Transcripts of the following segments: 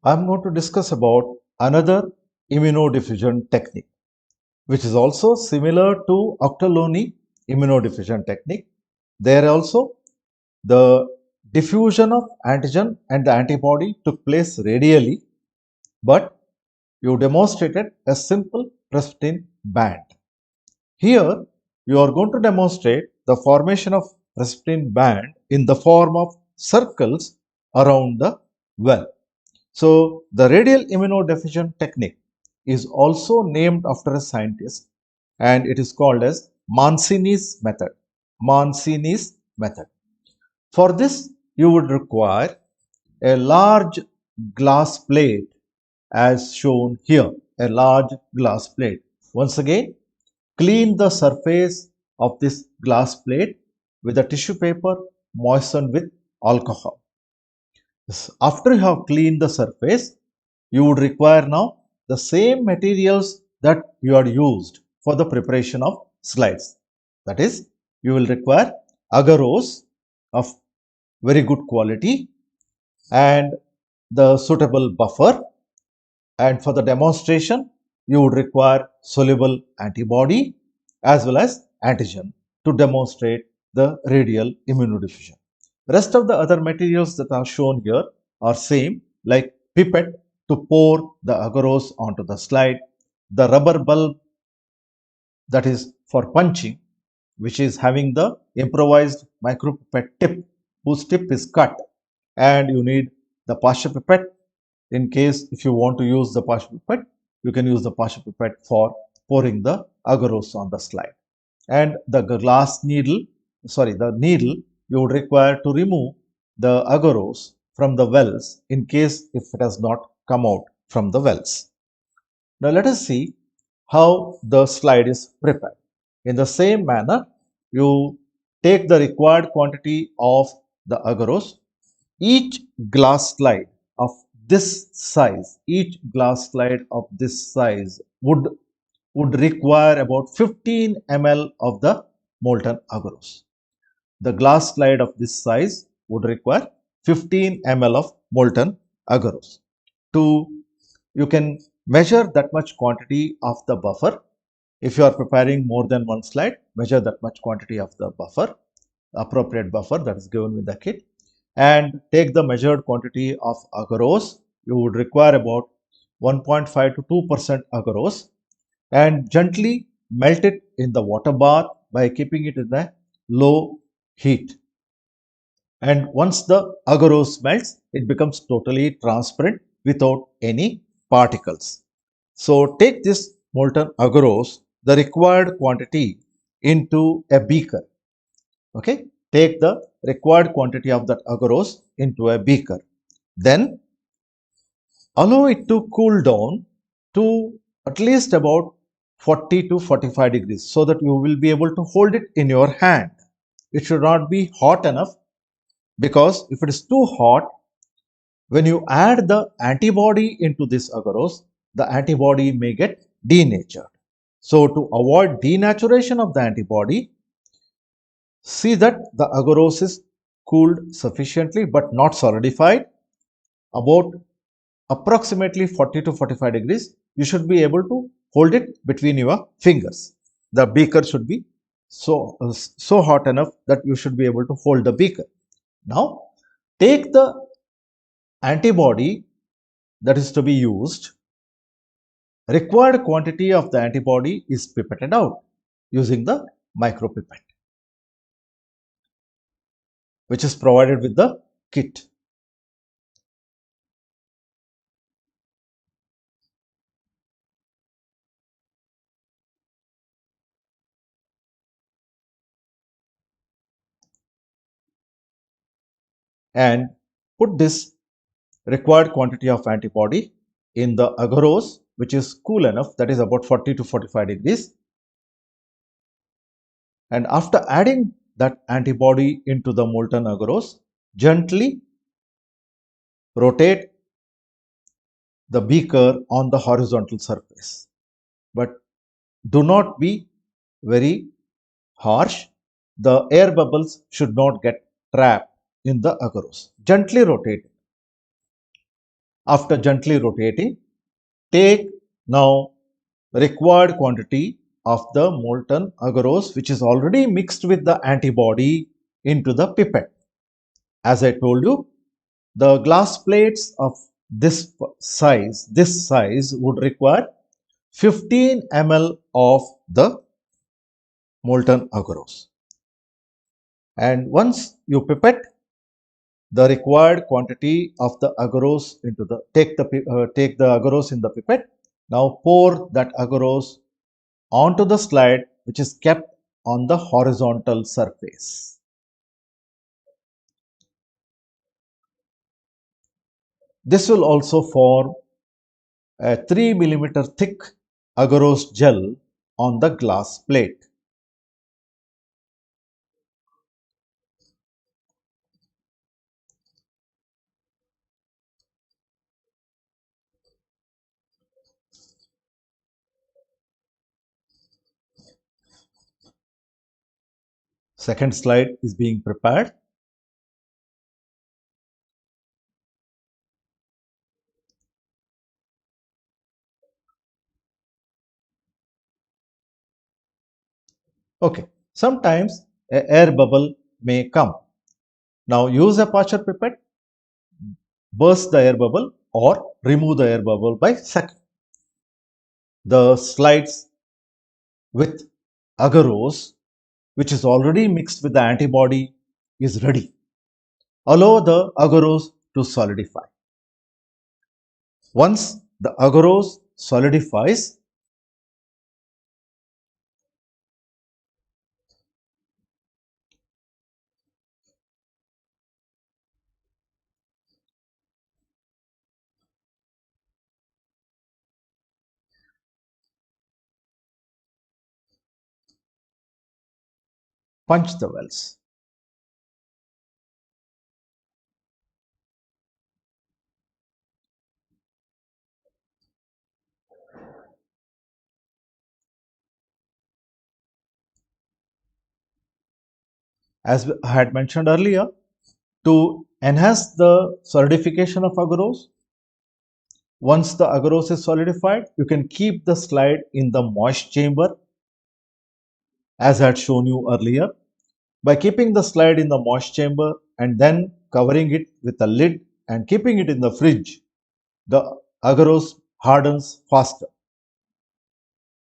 I'm going to discuss about another immunodiffusion technique, which is also similar to Octoloni immunodiffusion technique. There also the diffusion of antigen and the antibody took place radially, but you demonstrated a simple Presbyterian band. Here, you are going to demonstrate the formation of Presbyterian band in the form of circles around the well. So, the radial immunodiffusion technique is also named after a scientist and it is called as Mancini's method. Mancini's method. For this, you would require a large glass plate as shown here, a large glass plate. Once again, clean the surface of this glass plate with a tissue paper moistened with alcohol. After you have cleaned the surface, you would require now the same materials that you had used for the preparation of slides. That is, you will require agarose of very good quality and the suitable buffer, and for the demonstration you would require soluble antibody as well as antigen to demonstrate the radial immunodiffusion. Rest of the other materials that are shown here are same, like pipette to pour the agarose onto the slide, the rubber bulb that is for punching, which is having the improvised micropipette tip whose tip is cut, and you need the Pasteur pipette. In case if you want to use the Pasteur pipette, you can use the Pasteur pipette for pouring the agarose on the slide. And the needle you would require to remove the agarose from the wells in case if it has not come out from the wells. Now let us see how the slide is prepared. In the same manner, you take the required quantity of the agarose. Each glass slide of this size, would require about 15 ml of the molten agarose. The glass slide of this size would require 15 ml of molten agarose. You can measure that much quantity of the buffer. If you are preparing more than one slide, measure that much quantity of the buffer, appropriate buffer that is given with the kit, and take the measured quantity of agarose. You would require about 1.5 to 2% agarose and gently melt it in the water bath by keeping it in a low heat. And once the agarose melts, it becomes totally transparent without any particles. So take this molten agarose, the required quantity, into a beaker. Okay, take the required quantity of that agarose into a beaker. Then allow it to cool down to at least about 40 to 45 degrees so that you will be able to hold it in your hand. It should not be hot enough, because if it is too hot, when you add the antibody into this agarose, the antibody may get denatured. So to avoid denaturation of the antibody, see that the agarose is cooled sufficiently but not solidified. About approximately 40 to 45 degrees, you should be able to hold it between your fingers. The beaker should be so hot enough that you should be able to hold the beaker. Now take the antibody that is to be used. Required quantity of the antibody is pipetted out using the micropipette, which is provided with the kit. And put this required quantity of antibody in the agarose, which is cool enough, that is about 40 to 45 degrees. And after adding that antibody into the molten agarose, gently rotate the beaker on the horizontal surface, but do not be very harsh. The air bubbles should not get trapped in the agarose. Gently rotate it. After gently rotating, take now required quantity of the molten agarose which is already mixed with the antibody into the pipette. As I told you, the glass plates of this size would require 15 ml of the molten agarose. And once you pipette the required quantity of the agarose into the take the agarose in the pipette. Now pour that agarose onto the slide which is kept on the horizontal surface. This will also form a 3 millimeter thick agarose gel on the glass plate. Second slide is being prepared. Okay, sometimes a air bubble may come. Now use a Pasteur pipette, burst the air bubble or remove the air bubble by sucking. The slides with agarose which is already mixed with the antibody is ready. Allow the agarose to solidify. Once the agarose solidifies, punch the wells. As I had mentioned earlier, to enhance the solidification of agarose, once the agarose is solidified, you can keep the slide in the moist chamber as I had shown you earlier. By keeping the slide in the moist chamber and then covering it with a lid and keeping it in the fridge, the agarose hardens faster.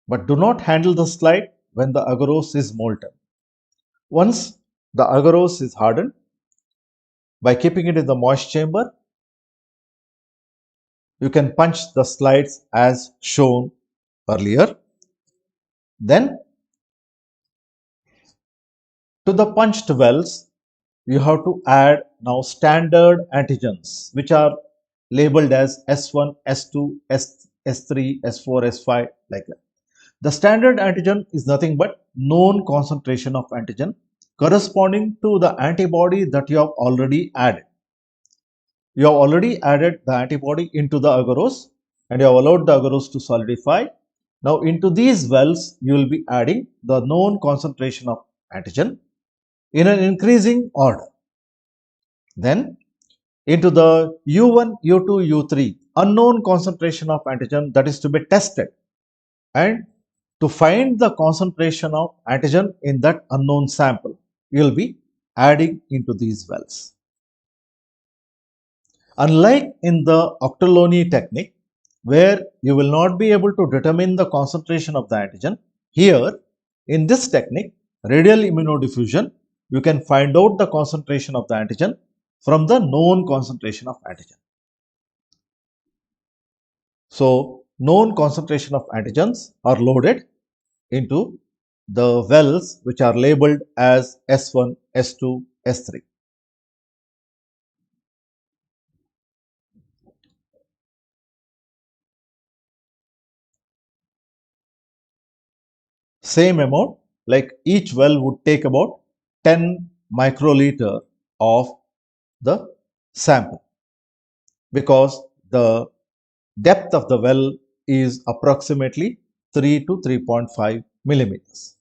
But do not handle the slide when the agarose is molten. Once the agarose is hardened, by keeping it in the moist chamber, you can punch the slides as shown earlier. Then to the punched wells, you have to add now standard antigens which are labeled as S1, S2, S3, S4, S5 like that. The standard antigen is nothing but known concentration of antigen corresponding to the antibody that you have already added. You have already added the antibody into the agarose and you have allowed the agarose to solidify. Now into these wells, you will be adding the known concentration of antigen in an increasing order. Then into the U1, U2, U3 unknown concentration of antigen that is to be tested, and to find the concentration of antigen in that unknown sample, you will be adding into these wells. Unlike in the Octoloni technique, where you will not be able to determine the concentration of the antigen, here in this technique, radial immunodiffusion, you can find out the concentration of the antigen from the known concentration of antigen. So, known concentration of antigens are loaded into the wells which are labeled as S1, S2, S3. Same amount, like each well would take about 10 microliter of the sample because the depth of the well is approximately 3 to 3.5 millimeters.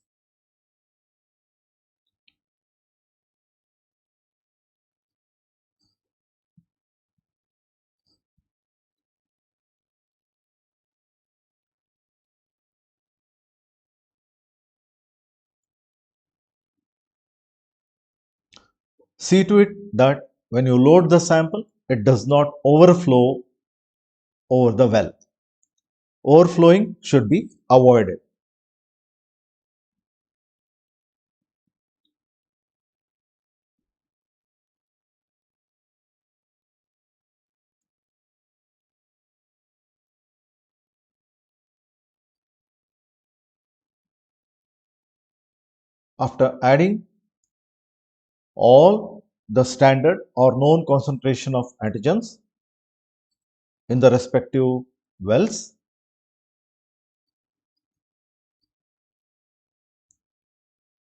See to it that when you load the sample, it does not overflow over the well. Overflowing should be avoided. After adding all the standard or known concentration of antigens in the respective wells,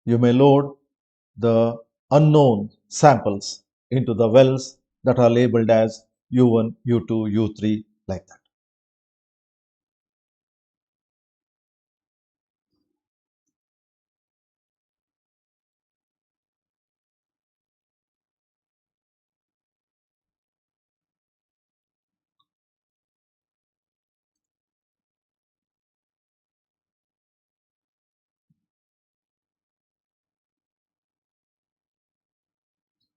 you may load the unknown samples into the wells that are labeled as U1, U2, U3, like that.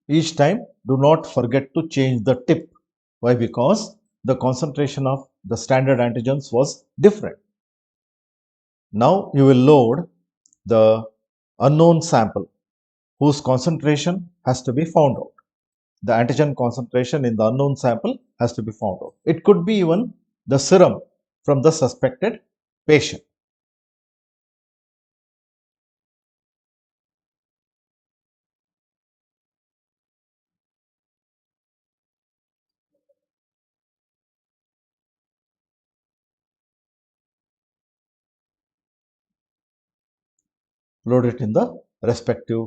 Each time, do not forget to change the tip. Why? Because the concentration of the standard antigens was different. Now you will load the unknown sample whose concentration has to be found out. The antigen concentration in the unknown sample has to be found out. It could be even the serum from the suspected patient. Load it in the respective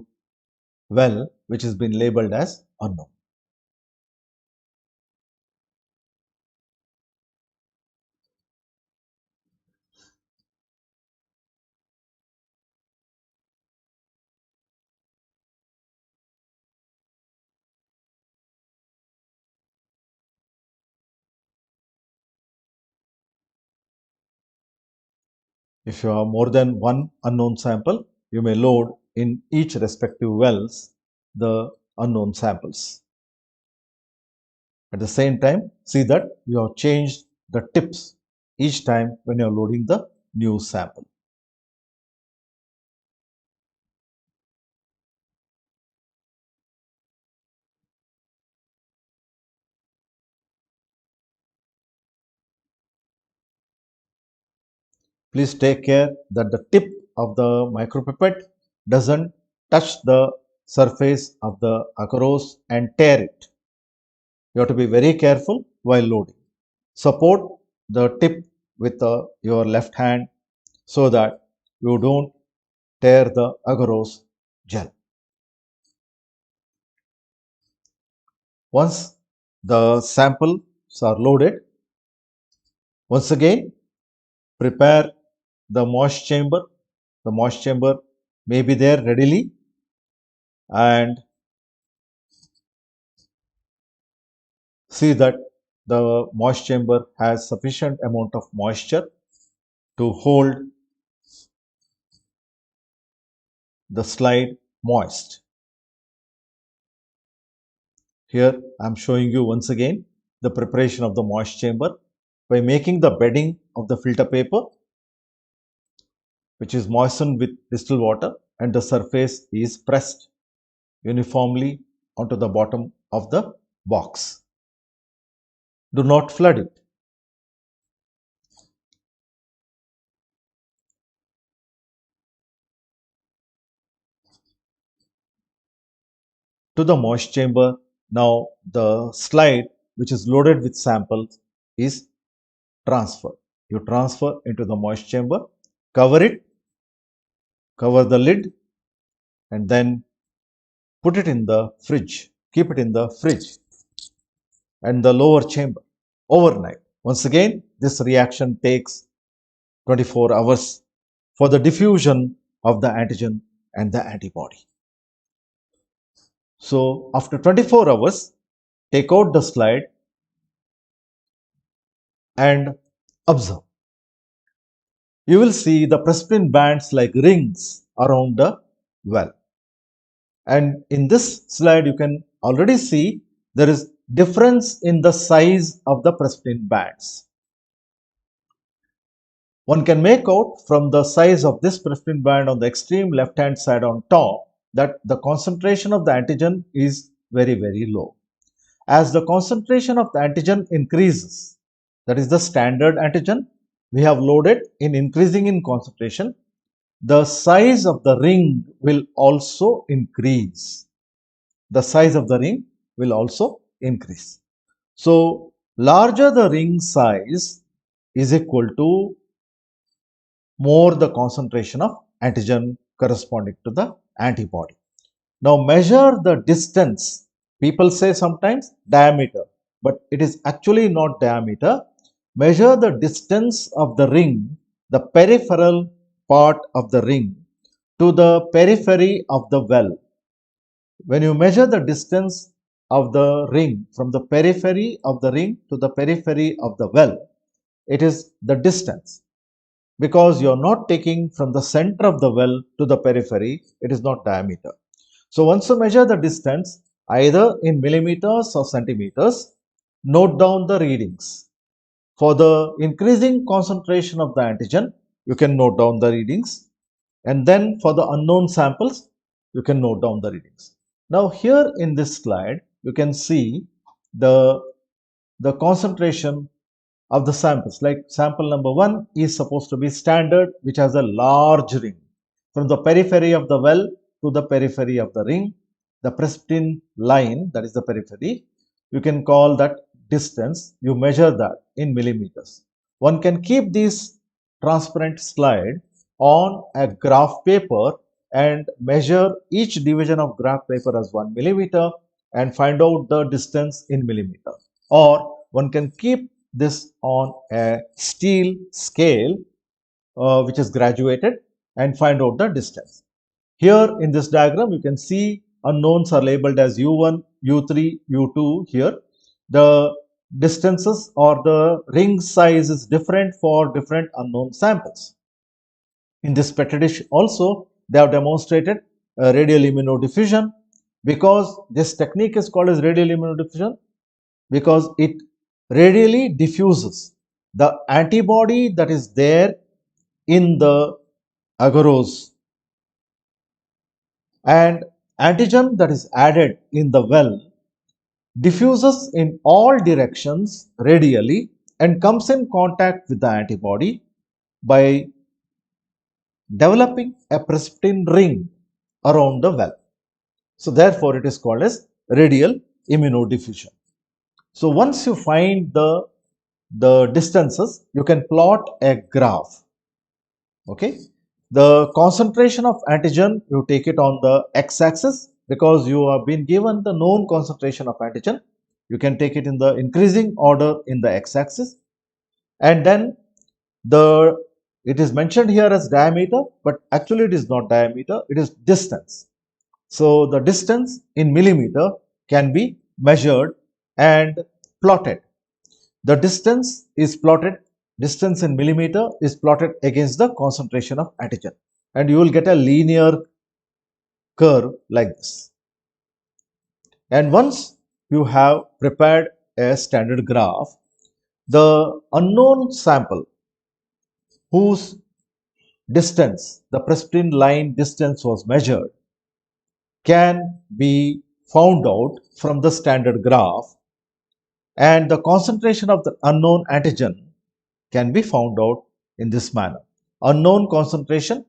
well which has been labeled as unknown. If you have more than one unknown sample, you may load in each respective wells the unknown samples. At the same time, see that you have changed the tips each time when you are loading the new sample. Please take care that the tip of the micropipette doesn't touch the surface of the agarose and tear it. You have to be very careful while loading. Support the tip with your left hand so that you don't tear the agarose gel. Once the samples are loaded, once again prepare the moist chamber. The moist chamber may be there readily, and see that the moist chamber has sufficient amount of moisture to hold the slide moist. Here I am showing you once again the preparation of the moist chamber by making the bedding of the filter paper, which is moistened with distilled water, and the surface is pressed uniformly onto the bottom of the box. Do not flood it. To the moist chamber, now the slide which is loaded with samples is transferred. You transfer into the moist chamber, cover it, cover the lid, and then put it in the fridge. Keep it in the fridge and the lower chamber overnight. Once again, this reaction takes 24 hours for the diffusion of the antigen and the antibody. So after 24 hours, take out the slide and observe. You will see the Prespin bands like rings around the well. And in this slide, you can already see there is difference in the size of the presbytine bands. One can make out from the size of this presbytine band on the extreme left hand side on top that the concentration of the antigen is very, very low. As the concentration of the antigen increases, that is the standard antigen we have loaded in increasing in concentration, the size of the ring will also increase. The size of the ring will also increase. So, larger the ring size is equal to more the concentration of antigen corresponding to the antibody. Now, measure the distance. People say sometimes diameter, but it is actually not diameter. Measure the distance of the ring, the peripheral part of the ring, to the periphery of the well. When you measure the distance of the ring from the periphery of the ring to the periphery of the well, it is the distance, because you are not taking from the center of the well to the periphery, it is not diameter. So once you measure the distance either in millimeters or centimeters, note down the readings. For the increasing concentration of the antigen, you can note down the readings, and then for the unknown samples, you can note down the readings. Now here in this slide, you can see the concentration of the samples. Like sample number 1 is supposed to be standard, which has a large ring. From the periphery of the well to the periphery of the ring, the presbytine line, that is the periphery, you can call that distance. You measure that in millimeters. One can keep this transparent slide on a graph paper and measure each division of graph paper as 1 millimeter and find out the distance in millimeter. Or one can keep this on a steel scale which is graduated and find out the distance. Here in this diagram, you can see unknowns are labeled as U1, U3, U2 here. The distances or the ring size is different for different unknown samples. In this petri dish also, they have demonstrated radial immunodiffusion. Because this technique is called as radial immunodiffusion, because it radially diffuses the antibody that is there in the agarose, and antigen that is added in the well diffuses in all directions radially and comes in contact with the antibody by developing a presbytine ring around the well. So therefore, it is called as radial immunodiffusion. So once you find the distances, you can plot a graph. Okay. The concentration of antigen, you take it on the x-axis because you have been given the known concentration of antigen. You can take it in the increasing order in the x-axis, and then it is mentioned here as diameter, but actually it is not diameter, it is distance. So the distance in millimeter can be measured and plotted. The distance in millimeter is plotted against the concentration of antigen, and you will get a linear curve like this. And once you have prepared a standard graph, the unknown sample whose distance, the presbytine line distance was measured, can be found out from the standard graph, and the concentration of the unknown antigen can be found out in this manner. Unknown concentration,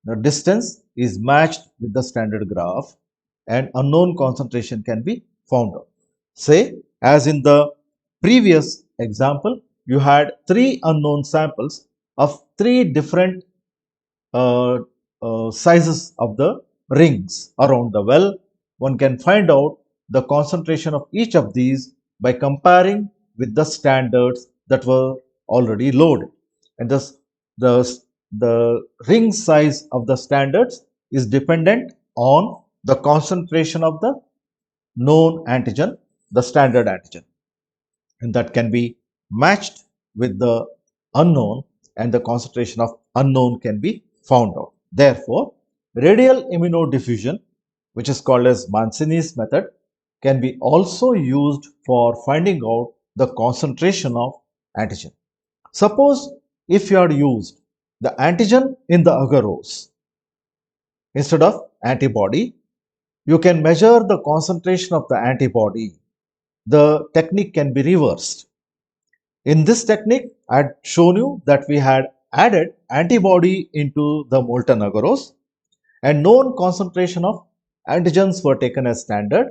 the distance is matched with the standard graph, and unknown concentration can be found out. Say, as in the previous example, you had 3 unknown samples of 3 different sizes of the rings around the well. One can find out the concentration of each of these by comparing with the standards that were already loaded, and thus the ring size of the standards is dependent on the concentration of the known antigen, the standard antigen, and that can be matched with the unknown, and the concentration of unknown can be found out. Therefore, radial immunodiffusion which is called as Mancini's method, can be also used for finding out the concentration of antigen. Suppose if you had used the antigen in the agarose instead of antibody, you can measure the concentration of the antibody. The technique can be reversed. In this technique, I had shown you that we had added antibody into the molten agarose and known concentration of antigens were taken as standard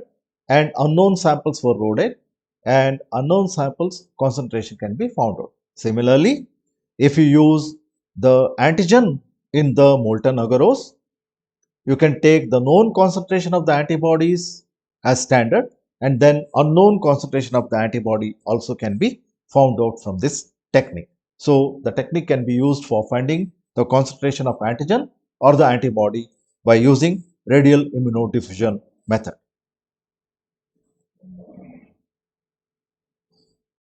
and unknown samples were loaded and unknown samples concentration can be found out. Similarly, if you use the antigen in the molten agarose, you can take the known concentration of the antibodies as standard and then unknown concentration of the antibody also can be found out from this technique. So, the technique can be used for finding the concentration of antigen or the antibody by using radial immunodiffusion method.